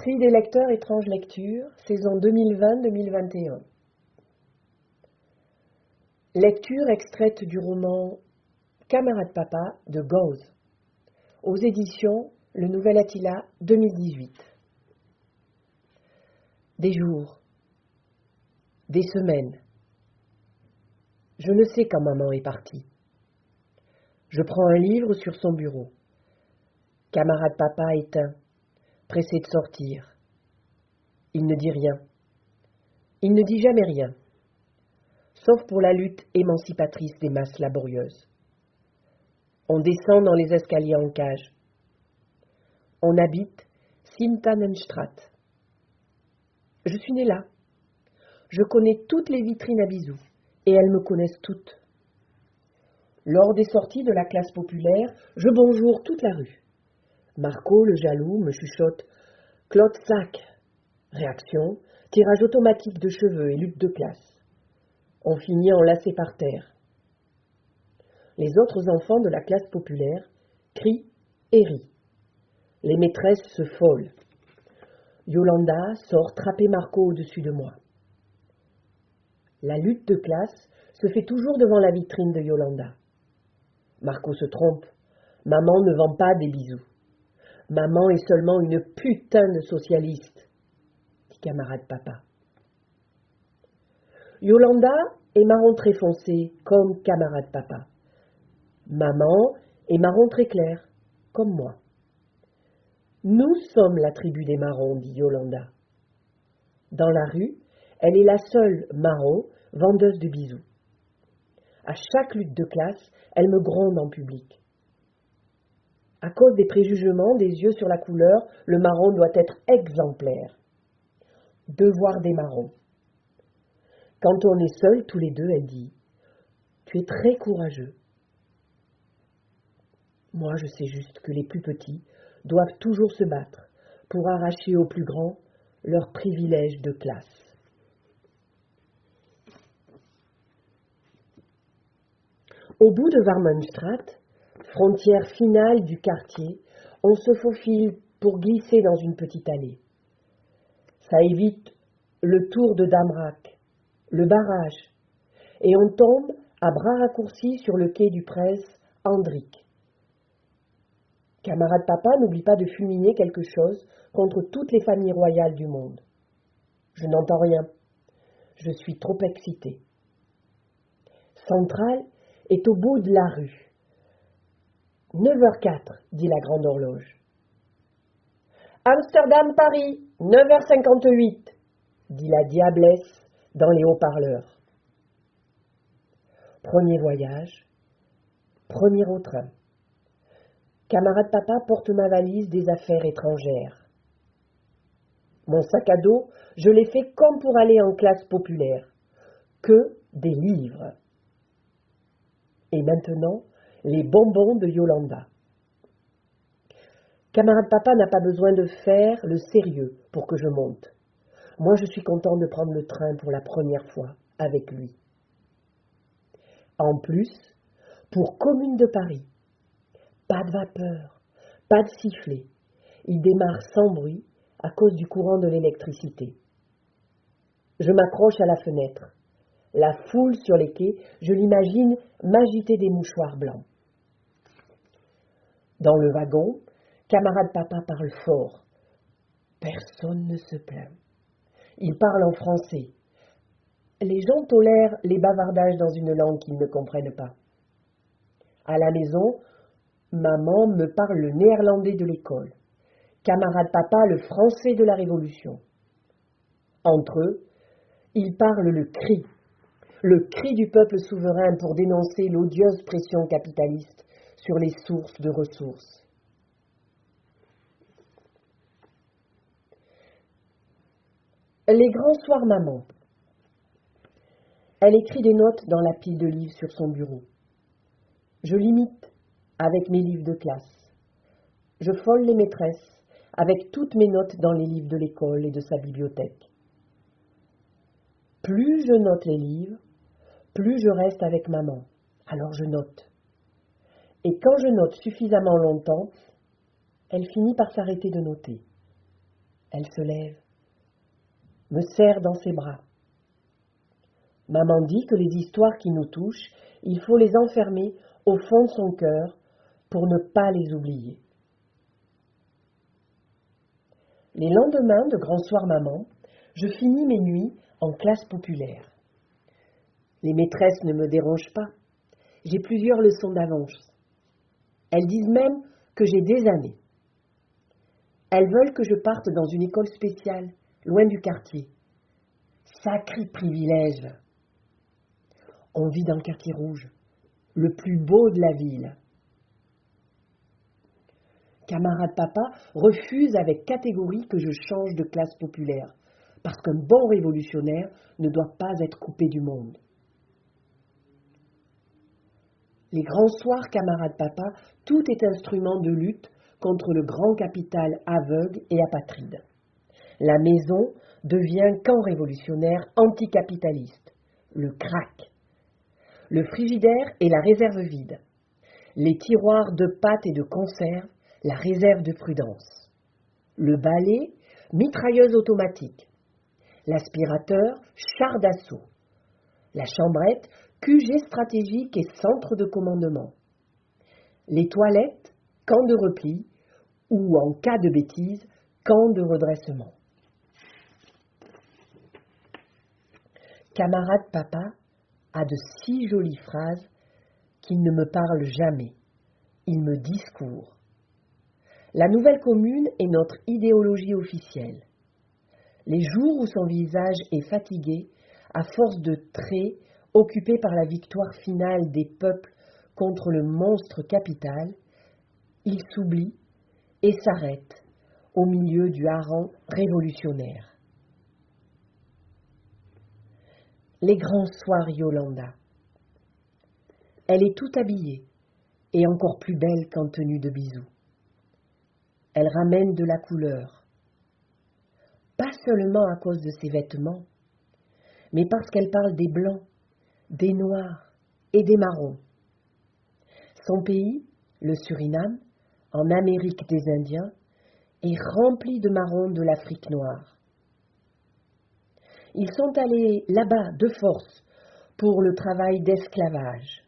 Prix des lecteurs Étrange Lecture, saison 2020-2021. Lecture extraite du roman Camarade Papa de Gauze, aux éditions Le Nouvel Attila 2018. Des jours, des semaines. Je ne sais quand maman est partie. Je prends un livre sur son bureau. Camarade Papa éteint, pressé de sortir. Il ne dit rien. Il ne dit jamais rien, sauf pour la lutte émancipatrice des masses laborieuses. On descend dans les escaliers en cage. On habite Sint-Annenstraat. Je suis née là. Je connais toutes les vitrines à bisous, et elles me connaissent toutes. Lors des sorties de la classe populaire, je bonjour toute la rue. Marco, le jaloux, me chuchote « Claude Sac !» Réaction, tirage automatique de cheveux et lutte de classe. On finit enlacés par terre. Les autres enfants de la classe populaire crient et rient. Les maîtresses se folent. Yolanda sort trapper Marco au-dessus de moi. La lutte de classe se fait toujours devant la vitrine de Yolanda. Marco se trompe. Maman ne vend pas des bisous. Maman est seulement une putain de socialiste, dit camarade papa. Yolanda est marron très foncé, comme camarade papa. Maman est marron très clair, comme moi. Nous sommes la tribu des marrons, dit Yolanda. Dans la rue, elle est la seule marron vendeuse de bisous. À chaque lutte de classe, elle me gronde en public. À cause des préjugements, des yeux sur la couleur, le marron doit être exemplaire. Devoir des marrons. Quand on est seuls, tous les deux, elle dit « Tu es très courageux ». Moi, je sais juste que les plus petits doivent toujours se battre pour arracher aux plus grands leurs privilèges de classe. Au bout de Warmenstraat, frontière finale du quartier, on se faufile pour glisser dans une petite allée. Ça évite le tour de Damrak, le barrage, et on tombe à bras raccourcis sur le quai du prince Hendrik. Camarade papa n'oublie pas de fulminer quelque chose contre toutes les familles royales du monde. Je n'entends rien. Je suis trop excitée. Centrale est au bout de la rue. 9h04, dit la grande horloge. Amsterdam-Paris, 9h58, dit la diablesse dans les haut-parleurs. Premier voyage, premier au train. Camarade papa porte ma valise des affaires étrangères. Mon sac à dos, je l'ai fait comme pour aller en classe populaire. Que des livres. Et maintenant, les bonbons de Yolanda. Camarade papa n'a pas besoin de faire le sérieux pour que je monte. Moi, je suis content de prendre le train pour la première fois avec lui. En plus, pour Commune de Paris, pas de vapeur, pas de sifflet. Il démarre sans bruit à cause du courant de l'électricité. Je m'accroche à la fenêtre. La foule sur les quais, je l'imagine m'agiter des mouchoirs blancs. Dans le wagon, camarade papa parle fort. Personne ne se plaint. Il parle en français. Les gens tolèrent les bavardages dans une langue qu'ils ne comprennent pas. À la maison, maman me parle le néerlandais de l'école. Camarade papa le français de la Révolution. Entre eux, ils parlent le cri du peuple souverain pour dénoncer l'odieuse pression capitaliste sur les sources de ressources. Les grands soirs maman. Elle écrit des notes dans la pile de livres sur son bureau. Je l'imite avec mes livres de classe. Je folle les maîtresses avec toutes mes notes dans les livres de l'école et de sa bibliothèque. Plus je note les livres, plus je reste avec maman. Alors je note. Et quand je note suffisamment longtemps, elle finit par s'arrêter de noter. Elle se lève, me serre dans ses bras. Maman dit que les histoires qui nous touchent, il faut les enfermer au fond de son cœur pour ne pas les oublier. Les lendemains de Grand Soir Maman, je finis mes nuits en classe populaire. Les maîtresses ne me dérangent pas. J'ai plusieurs leçons d'avance. Elles disent même que j'ai des années. Elles veulent que je parte dans une école spéciale, loin du quartier. Sacré privilège! On vit dans le quartier rouge, le plus beau de la ville. Camarade papa refuse avec catégorie que je change de classe populaire, parce qu'un bon révolutionnaire ne doit pas être coupé du monde. Les grands soirs, camarade papa, tout est instrument de lutte contre le grand capital aveugle et apatride. La maison devient camp révolutionnaire anticapitaliste, le crack. Le frigidaire et la réserve vide. Les tiroirs de pâtes et de conserve, la réserve de prudence. Le balai, mitrailleuse automatique. L'aspirateur, char d'assaut. La chambrette, QG stratégique et centre de commandement. Les toilettes, camp de repli, ou en cas de bêtise, camp de redressement. Camarade papa a de si jolies phrases qu'il ne me parle jamais. Il me discourt. La nouvelle commune est notre idéologie officielle. Les jours où son visage est fatigué, à force de traits occupés par la victoire finale des peuples contre le monstre capital, il s'oublie et s'arrête au milieu du hareng révolutionnaire. Les grands soirs Yolanda. Elle est tout habillée et encore plus belle qu'en tenue de bisous. Elle ramène de la couleur, pas seulement à cause de ses vêtements, mais parce qu'elle parle des blancs, des noirs et des marrons. Son pays, le Suriname, en Amérique des Indiens, est rempli de marrons de l'Afrique noire. Ils sont allés là-bas de force pour le travail d'esclavage.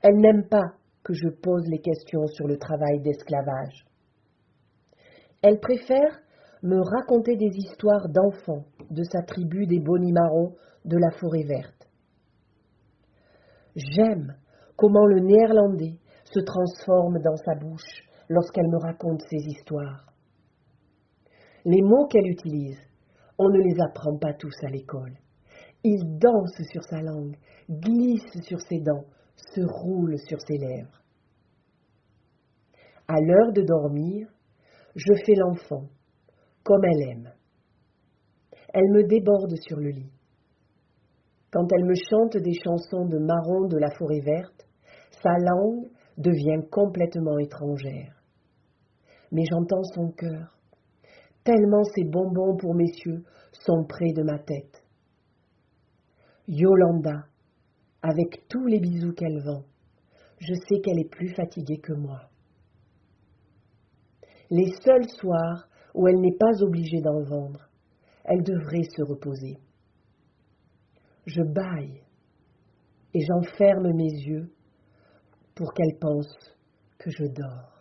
Elle n'aime pas que je pose les questions sur le travail d'esclavage. Elle préfère me raconter des histoires d'enfants de sa tribu des Bonimarons de la forêt verte. J'aime comment le néerlandais se transforme dans sa bouche lorsqu'elle me raconte ses histoires. Les mots qu'elle utilise, on ne les apprend pas tous à l'école. Ils dansent sur sa langue, glissent sur ses dents, se roulent sur ses lèvres. À l'heure de dormir, je fais l'enfant, comme elle aime. Elle me déborde sur le lit. Quand elle me chante des chansons de marron de la forêt verte, sa langue devient complètement étrangère. Mais j'entends son cœur, tellement ses bonbons pour messieurs sont près de ma tête. Yolanda, avec tous les bisous qu'elle vend, je sais qu'elle est plus fatiguée que moi. Les seuls soirs où elle n'est pas obligée d'en vendre, elle devrait se reposer. Je bâille et j'enferme mes yeux pour qu'elle pense que je dors.